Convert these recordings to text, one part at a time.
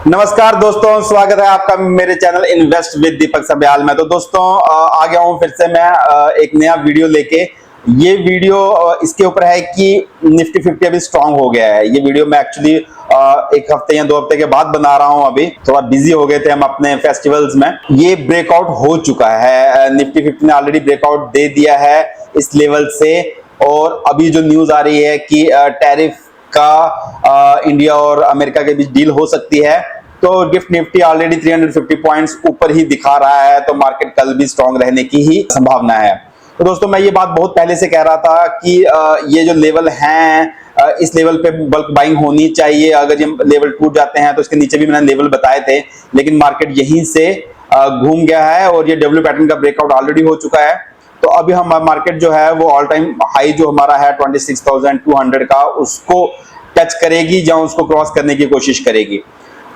नमस्कार दोस्तों, स्वागत है आपका मेरे चैनल इन्वेस्ट विद दीपक सब्याल में। तो दोस्तों आ गया हूं फिर से मैं एक नया वीडियो लेके। ये वीडियो इसके ऊपर है कि निफ्टी 50 अभी स्ट्रांग हो गया है। ये वीडियो मैं एक्चुअली एक हफ्ते या 2 हफ्ते के बाद बना रहा हूं। अभी थोड़ा बिजी हो गए थे हम अपने फेस्टिवल्स में। ये ब्रेकआउट हो चुका है, निफ्टी 50 ने ऑलरेडी ब्रेकआउट दे दिया है इस लेवल से। और अभी जो न्यूज आ रही है कि टैरिफ का इंडिया और अमेरिका के बीच डील हो सकती है, तो गिफ्ट निफ्टी ऑलरेडी 350 पॉइंट्स ऊपर ही दिखा रहा है, तो मार्केट कल भी स्ट्रांग रहने की ही संभावना है। तो दोस्तों मैं ये बात बहुत पहले से कह रहा था कि ये जो लेवल हैं इस लेवल पे बल्क बाइंग होनी चाहिए। अगर ये लेवल टूट जाते हैं तो इसके नीचे भी मैंने लेवल बताए थे, लेकिन मार्केट यहीं से घूम गया है और ये डब्ल्यू पैटर्न का ब्रेकआउट ऑलरेडी हो चुका है। तो अभी हम मार्केट जो है वो ऑल टाइम हाई जो हमारा है 26,200 का, उसको टच करेगी, जहां उसको क्रॉस करने की कोशिश करेगी।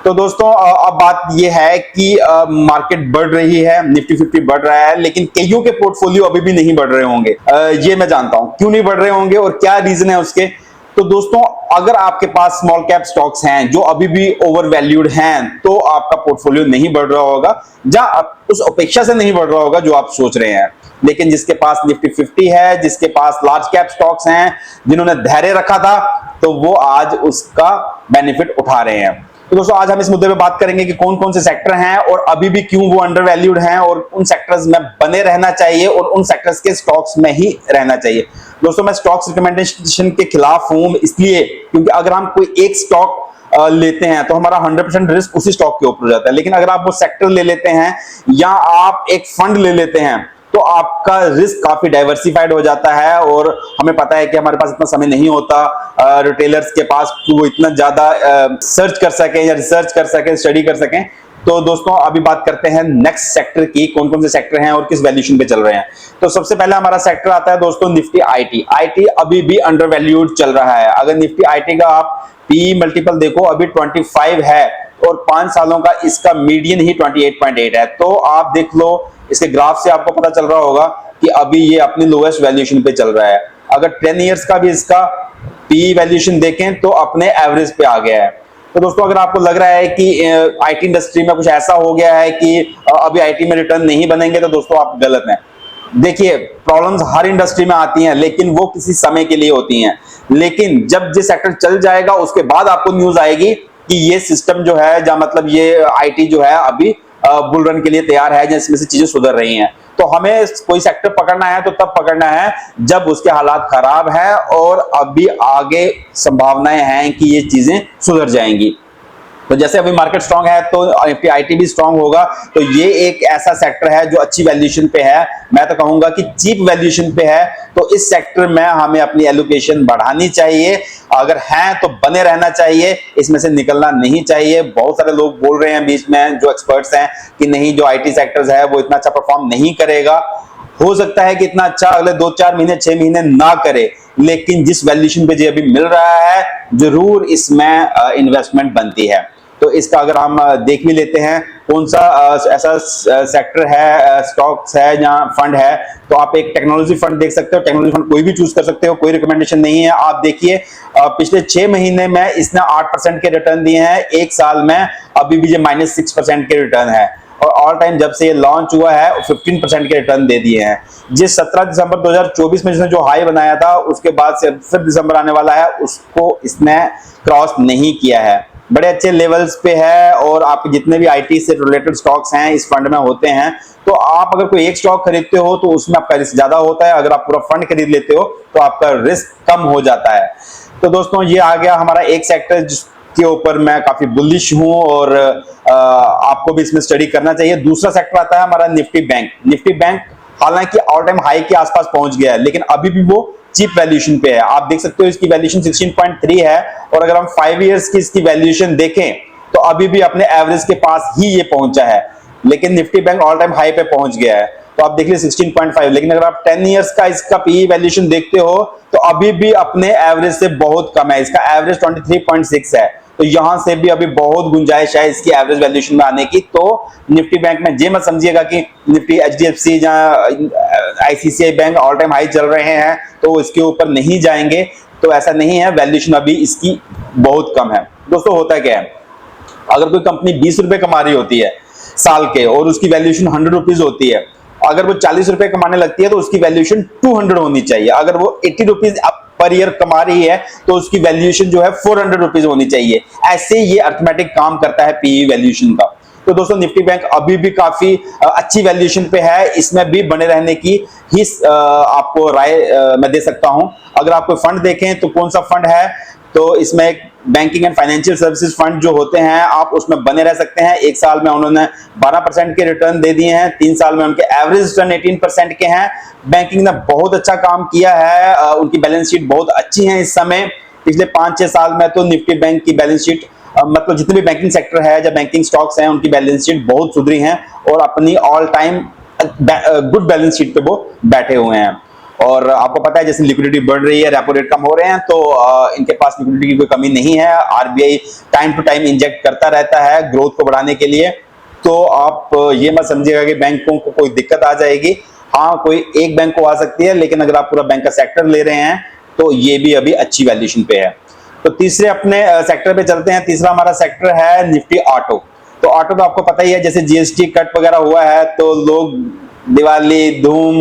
तो दोस्तों अब बात ये है कि मार्केट बढ़ रही है, निफ्टी 50 बढ़ रहा है, लेकिन कईयों के पोर्टफोलियो अभी भी नहीं बढ़ रहे होंगे। ये मैं जानता हूं क्यों नहीं बढ़ रहे होंगे और क्या रीजन है उसके। तो दोस्तों अगर आपके पास स्मॉल कैप स्टॉक्स हैं जो अभी भी ओवर वैल्यूड हैं, तो आपका पोर्टफोलियो नहीं बढ़ रहा होगा, जहां उस अपेक्षा से नहीं बढ़ रहा होगा जो आप सोच रहे हैं। लेकिन जिसके पास निफ्टी 50 है, जिसके पास लार्ज कैप स्टॉक्स हैं, जिन्होंने धैर्य रखा था, तो वो आज उसका बेनिफिट उठा रहे हैं। तो दोस्तों आज हम इस मुद्दे पे बात करेंगे कि कौन कौन से सेक्टर हैं और अभी भी क्यों वो अंडर वैल्यूड हैं, और उन सेक्टर्स में बने रहना चाहिए और उन सेक्टर्स के स्टॉक्स में ही रहना चाहिए। दोस्तों मैं स्टॉक्स रिकमेंडेशन के खिलाफ हूं, इसलिए क्योंकि अगर हम कोई एक स्टॉक लेते हैं तो हमारा 100% रिस्क उसी स्टॉक के ऊपर हो जाता है। लेकिन अगर आप वो सेक्टर ले लेते हैं या आप एक फंड ले लेते हैं तो आपका रिस्क काफी डाइवर्सिफाइड हो जाता है। और हमें पता है कि हमारे पास इतना समय नहीं होता रिटेलर्स के पास कि वो इतना ज्यादा सर्च कर सकें या रिसर्च कर सकें, स्टडी कर सकें। तो दोस्तों अभी बात करते हैं नेक्स्ट सेक्टर की, कौन कौन से सेक्टर हैं और किस वैल्यूएशन पे चल रहे हैं। तो सबसे पहले हमारा सेक्टर आता है दोस्तों निफ्टी आईटी। आईटी अभी भी अंडर वैल्यूड चल रहा है। अगर निफ्टी आईटी का आप पी मल्टीपल देखो, अभी 25 है और 5 सालों का इसका मीडियन ही 28.8 है। तो आप देख लो, इसके ग्राफ से आपको पता चल रहा होगा कि अभी ये अपनी लोएस्ट वैल्यूएशन पे चल रहा है। अगर 10 इयर्स का भी इसका पी वैल्यूएशन देखें तो अपने एवरेज पे आ गया है। तो दोस्तों अगर आपको लग रहा है कि आईटी इंडस्ट्री में कुछ ऐसा हो गया है कि अभी आईटी में रिटर्न नहीं बनेंगे, तो दोस्तों आप गलत हैं। देखिए प्रॉब्लम्स हर इंडस्ट्री में आती हैं, लेकिन वो किसी समय के लिए होती हैं। लेकिन जब ये सेक्टर चल जाएगा उसके बाद आपको न्यूज आएगी कि ये सिस्टम जो है, जहां मतलब ये आईटी जो है अभी बुल रन के लिए तैयार है, जिसमें से चीजें सुधर रही हैं। तो हमें कोई सेक्टर पकड़ना है तो तब पकड़ना है जब उसके हालात खराब है और अभी आगे संभावनाएं हैं कि ये चीजें सुधर जाएंगी। तो जैसे अभी मार्केट स्ट्रांग है तो आईटी भी स्ट्रांग होगा। तो ये एक ऐसा सेक्टर है जो अच्छी वैल्यूएशन पे है, मैं तो कहूंगा कि चीप वैल्यूएशन पे है। तो इस सेक्टर में हमें अपनी एलोकेशन बढ़ानी चाहिए। अगर है तो बने रहना चाहिए, इसमें से निकलना नहीं चाहिए। बहुत सारे लोग बोल रहे हैं बीच में, जो एक्सपर्ट्स हैं, कि नहीं जो आईटी सेक्टर्स है वो इतना अच्छा परफॉर्म नहीं करेगा। हो सकता है कि इतना अच्छा अगले 2-4 महीने 6 महीने ना करे, लेकिन जिस वैल्यूएशन पे जो अभी मिल रहा है जरूर इसमें इन्वेस्टमेंट बनती है। तो इसका अगर हम देख भी लेते हैं कौन सा ऐसा सेक्टर है, स्टॉक्स है, जहां फंड है, तो आप एक टेक्नोलॉजी फंड देख सकते हो। टेक्नोलॉजी फंड कोई भी चूज कर सकते हो, कोई रिकमेंडेशन नहीं है। आप देखिए पिछले 6 महीने में इसने 8% के रिटर्न दिए हैं, एक साल में अभी भी ये -6% के रिटर्न है। और ऑल टाइम जब से ये लॉन्च हुआ है 15% के रिटर्न दे दिए हैं। जिस 17 दिसंबर 2024 में जिसने जो हाई बनाया था, उसके बाद से फिर दिसंबर आने वाला है, उसको इसने क्रॉस नहीं किया है। बड़े अच्छे लेवल्स पे है। और आप जितने भी आईटी से रिलेटेड स्टॉक्स हैं इस फंड में होते हैं, तो आप अगर कोई एक स्टॉक खरीदते हो तो उसमें आपका रिस्क ज्यादा होता है। अगर आप पूरा फंड खरीद लेते हो तो आपका रिस्क कम हो जाता है। तो दोस्तों ये आ गया हमारा एक सेक्टर जिसके ऊपर मैं काफी बुलिश हूं और आपको भी इसमें स्टडी करना चाहिए। दूसरा सेक्टर आता है हमारा निफ्टी बैंक। निफ्टी बैंक हालांकि ऑल टाइम हाई के आसपास पहुंच गया है, लेकिन अभी भी वो चीप वैल्यूएशन पे है। आप देख सकते हो इसकी वैल्यूएशन 16.3 है। और अगर हम 5 इयर्स की इसकी वैल्यूएशन देखें तो अभी भी अपने एवरेज के पास ही ये पहुंचा है, लेकिन Nifty bank all time high पे पहुंच गया है। तो आप देख लीजिए 16.5। लेकिन अगर आप 10 इयर्स का इसका पीई वैल्यूएशन देखते हो तो अभी भी अपने एवरेज से बहुत कम है। इसका एवरेज 23.6 है। तो यहां से भी अभी बहुत गुंजाइश है इसकी एवरेज वैल्यूएशन में आने की। तो निफ्टी बैंक में ये मत समझिएगा कि निफ्टी एचडीएफसी जहां ICICI bank all time high चल रहे हैं तो इसके ऊपर नहीं जाएंगे, तो ऐसा नहीं है। वैल्यूएशन अभी इसकी बहुत कम है। दोस्तों होता क्या है, अगर कोई कंपनी 20 रुपए कमा रही होती है साल के और उसकी वैल्यूएशन 100 रुपीज होती है, अगर वो 40 रुपए कमाने लगती है तो उसकी वैल्यूएशन 200 होनी चाहिए। अगर वो 80 रुपीज पर ईयर कमा रही है तो उसकी वैल्यूएशन जो है 400 रुपीज होनी चाहिए। ऐसे ये अर्थमेटिक काम करता है पीई वैल्यूएशन का। तो दोस्तों निफ्टी बैंक अभी भी काफी अच्छी वैल्यूएशन पे है, इसमें भी बने रहने की ही आपको राय मैं दे सकता हूं। अगर आप कोई फंड देखें तो कौन सा फंड है, तो इसमें एक banking and financial services fund जो होते हैं आप उसमें बने रह सकते हैं। एक साल में उन्होंने 12% के रिटर्न दे दिए हैं, 3 साल में उनके एवरेज रिटर्न 18% के हैं। बैंकिंग ने बहुत अच्छा काम किया है, उनकी बैलेंस शीट बहुत अच्छी है। इस समय पिछले 5-6 साल में तो निफ्टी बैंक की बैलेंस शीट मतलब जितने भी बैंकिंग सेक्टर है या बैंकिंग स्टॉक्स हैं उनकी बैलेंस शीट बहुत सुधरी हैं और अपनी all time good balance sheet पे वो बैठे हुए हैं। और आपको पता है जैसे लिक्विडिटी बढ़ रही है, रेपो रेट कम हो रहे हैं, तो इनके पास लिक्विडिटी की कोई कमी नहीं है। RBI time to time inject करता रहता है ग्रोथ को बढ़ाने के लिए। तो आप ये मत समझिएगा कि बैंकों को कोई दिक्कत आ जाएगी। हाँ, कोई एक बैंक को आ सकती है, लेकिन अगर आप पूरा बैंक का सेक्टर ले रहे हैं तो ये भी अभी अच्छी वैल्यूएशन पे है। तो तीसरे अपने सेक्टर पे चलते हैं। तीसरा हमारा सेक्टर है निफ्टी ऑटो। तो ऑटो तो आपको पता ही है, जैसे जीएसटी कट वगैरह हुआ है तो लोग दिवाली धूम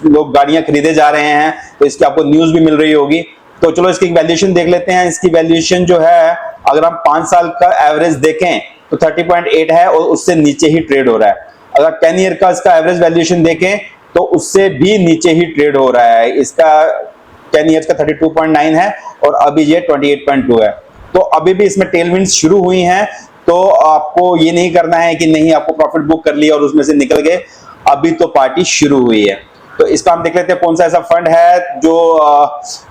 लोग गाड़ियां खरीदे जा रहे हैं, तो इसकी आपको न्यूज भी मिल रही होगी। तो चलो इसकी वैल्यूएशन देख लेते हैं। इसकी वैल्यूएशन जो है अगर हम 5 साल का एवरेज देखें तो 30.8 है और उससे नीचे ही ट्रेड हो रहा है। अगर 10 ईयर का इसका एवरेज वैल्यूएशन देखें तो उससे भी नीचे ही ट्रेड हो रहा है। इसका 10 ईयर्स का 32.9 है और अभी ये 28.2 है। तो अभी भी इसमें टेलविंड्स शुरू हुई हैं, तो आपको ये नहीं करना है कि नहीं आपको प्रॉफिट बुक कर लिया और उसमें से निकल गए। अभी तो पार्टी शुरू हुई है। तो इसका हम देख लेते हैं कौन सा ऐसा फंड है जो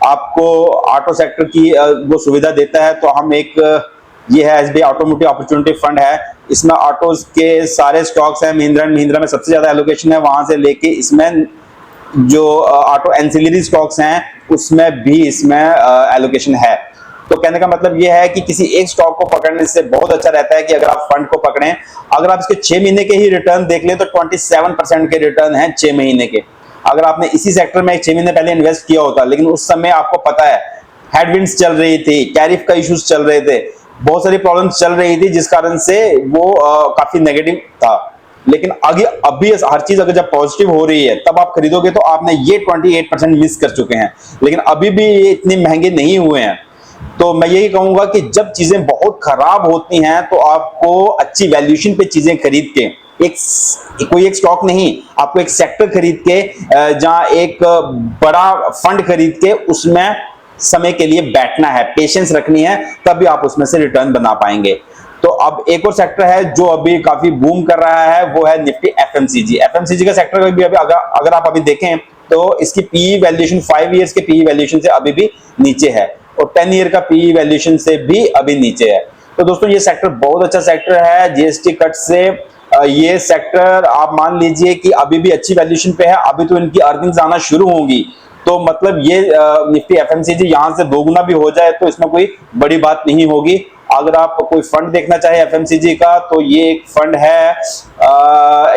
आपको ऑटो सेक्टर की वो सुविधा देता है। तो हम एक ये है एसबीआई ऑटोमोटिव अपॉर्चुनिटी फंड है। इसमें ऑटोज के सारे स्टॉक्स हैं, महिंद्रा एंड महिंद्रा में सबसे ज्यादा एलोकेशन है, वहां से लेके इसमें जो ऑटो एंसिलरी स्टॉक्स हैं उसमें भी इसमें एलोकेशन है। तो कहने का मतलब यह है कि किसी एक स्टॉक को पकड़ने से बहुत अच्छा रहता है कि अगर आप फंड को पकड़ें। अगर आप इसके 6 महीने के ही रिटर्न देख लें तो 27% के रिटर्न हैं 6 महीने के। अगर आपने इसी सेक्टर में 6 महीने पहले इन्वेस्ट किया होता, लेकिन उस समय आपको पता है हेडविंड्स चल रही थी, टैरिफ का इश्यूज चल रहे थे, बहुत सारी प्रॉब्लम्स चल रही थी, जिस कारण से वो काफी नेगेटिव था। लेकिन आगे अभी हर चीज अगर जब पॉजिटिव हो रही है तब आप खरीदोगे तो आपने ये 28% मिस कर चुके हैं। लेकिन अभी भी ये इतने महंगे नहीं हुए हैं। तो मैं यही कहूंगा कि जब चीजें बहुत खराब होती हैं तो आपको अच्छी वैल्यूएशन पे चीजें खरीद के कोई एक स्टॉक नहीं, आपको एक सेक्टर खरीद के जहां एक बड़ा फंड खरीद के उसमें समय के लिए बैठना है, पेशेंस रखनी है, तभी आप उसमें से रिटर्न बना पाएंगे। तो अब एक और सेक्टर है जो अभी काफी बूम कर रहा है, वो है निफ्टी एफएमसीजी। एफएमसीजी का सेक्टर भी अभी अगर आप अभी देखें तो इसकी पीई वैल्यूएशन 5 इयर्स के पीई वैल्यूएशन से अभी भी नीचे है और 10 ईयर का पीई वैल्यूएशन से भी अभी नीचे है। तो दोस्तों ये सेक्टर बहुत अच्छा सेक्टर है। जीएसटी कट से ये सेक्टर आप मान लीजिए कि अभी भी अच्छी वैल्यूएशन पे है। अभी तो इनकी अर्निंग्स आना शुरू होंगी, तो मतलब ये निफ्टी एफएमसीजी यहां से दोगुना भी हो जाए तो इसमें कोई बड़ी बात नहीं होगी। अगर आप कोई फंड देखना चाहे एफएमसीजी का तो ये एक फंड है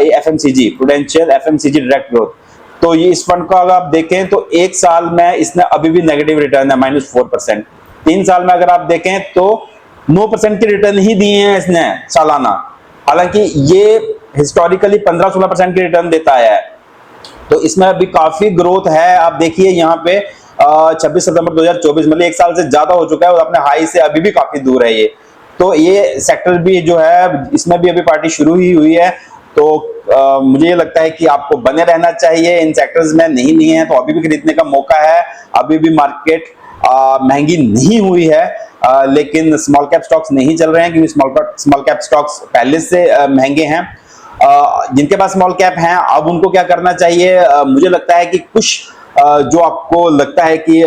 FMCG prudential FMCG direct growth. तो ये इस फंड का अगर आप देखें तो एक साल में इसने अभी भी नेगेटिव रिटर्न है -4%। 3 साल में अगर आप देखें तो 9% के रिटर्न ही दिए हैं इसने सालाना, हालांकि ये हिस्टोरिकली 15-16% के रिटर्न देता है। तो इसमें अभी काफी ग्रोथ है। आप देखिए यहाँ पे 26 सितंबर 2024 मतलब एक साल से ज्यादा हो चुका है और अपने हाई से अभी भी काफी दूर है ये। तो ये सेक्टर भी जो है इसमें भी अभी पार्टी शुरू ही हुई है। तो मुझे ये लगता है कि आपको बने रहना चाहिए इन सेक्टर्स में। नहीं है तो अभी भी खरीदने का मौका है। अभी भी मार्केट महंगी नहीं हुई है, लेकिन स्मॉल कैप स्टॉक्स नहीं चल रहे हैं क्योंकि स्मॉल कैप स्टॉक्स पहले से महंगे हैं। जिनके पास स्मॉल कैप हैं अब उनको क्या करना चाहिए, मुझे लगता है कि कुछ जो आपको लगता है कि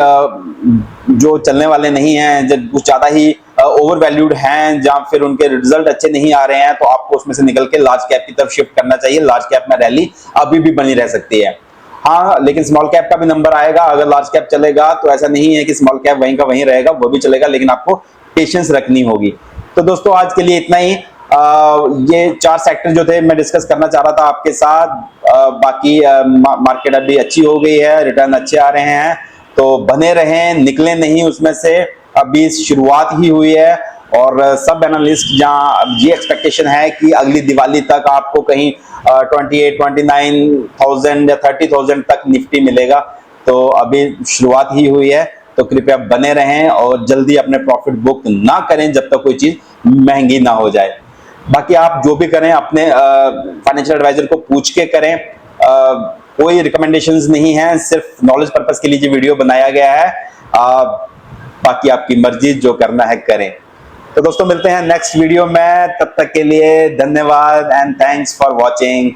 जो चलने वाले नहीं हैं, जब कुछ ज्यादा ही ओवर वैल्यूड हैं, जहां फिर उनके रिजल्ट अच्छे नहीं आ रहे हैं, तो आपको उसमें से निकल के लार्ज कैप की तरफ शिफ्ट करना चाहिए। लार्ज कैप में रैली अभी भी बनी रह सकती है। हाँ, लेकिन स्मॉल कैप का भी नंबर आएगा। अगर लार्ज कैप चलेगा तो ऐसा नहीं है कि स्मॉल कैप वहीं का वहीं रहेगा, वो भी चलेगा, लेकिन आपको पेशेंस रखनी होगी। तो दोस्तों आज के लिए इतना ही। ये 4 सेक्टर जो थे मैं डिस्कस करना चाह रहा था आपके साथ। बाकी मार्केट अभी अच्छी हो गई है, रिटर्न अच्छे आ रहे हैं, तो बने रहें, निकले नहीं उसमें से। अभी शुरुआत ही हुई है और सब एनालिस्ट जहां ये एक्सपेक्टेशन है कि अगली दिवाली तक आपको कहीं 28, 29,000 या 30,000 तक निफ्टी मिलेगा। तो अभी शुरुआत ही हुई है, तो कृपया बने रहें और जल्दी अपने प्रॉफिट बुक ना करें जब तक कोई चीज महंगी ना हो जाए। बाकी आप जो भी करें अपने फाइनेंशियल एडवाइजर को पूछ के करें। कोई रिकमेंडेशंस नहीं है, सिर्फ नॉलेज पर्पस के लिए ये वीडियो बनाया गया है। बाकी आपकी मर्जी, जो करना है करें। तो दोस्तों मिलते हैं नेक्स्ट वीडियो में, तब तक के लिए धन्यवाद एंड थैंक्स फॉर वॉचिंग।